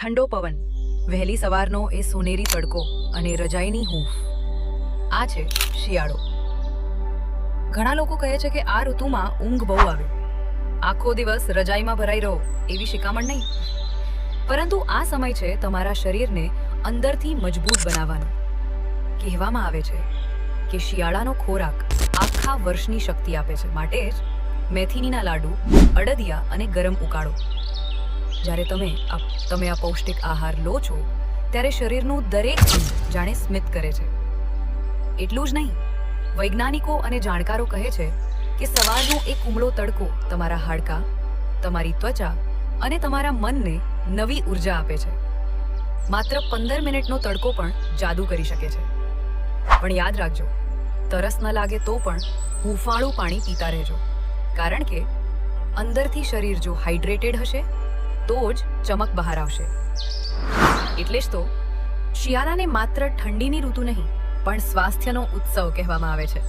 ઠંડો પવન, વહેલી સવારનો એ સોનેરી તડકો અને રજાઈની હૂંફ. આ છે શિયાળો. ઘણા લોકો કહે છે કે આ ઋતુમાં ઊંઘ બહુ આવે, આખો દિવસ રજાઈમાં ભરાઈ રહો એવી શિખામણ નહીં, પરંતુ આ સમય છે તમારા શરીરને અંદરથી મજબૂત બનાવવાનો. કહેવામાં આવે છે કે શિયાળાનો ખોરાક આખા વર્ષની શક્તિ આપે છે. માટે જ મેથીનીના લાડુ, અડદિયા અને ગરમ ઉકાળો. જ્યારે તમે આ પૌષ્ટિક આહાર લો છો ત્યારે શરીરનું દરેક અંગ જાણે સ્મિત કરે છે. એટલું જ નહીં, વૈજ્ઞાનિકો અને જાણકારો કહે છે કે સવારનો એક ઉમળો તડકો તમારા હાડકાં, તમારી ત્વચા અને તમારા મનને નવી ઉર્જા આપે છે. માત્ર 15 મિનિટનો તડકો પણ જાદુ કરી શકે છે. પણ યાદ રાખજો, તરસ ન લાગે તો પણ હૂંફાળું પાણી પીતા રહેજો, કારણ કે અંદરથી શરીર જો હાઇડ્રેટેડ હશે તો જ ચમક બહાર આવશે. એટલે જ તો શિયાળાને માત્ર ઠંડીની ઋતુ નહીં પણ સ્વાસ્થ્યનો ઉત્સવ કહેવામાં આવે છે.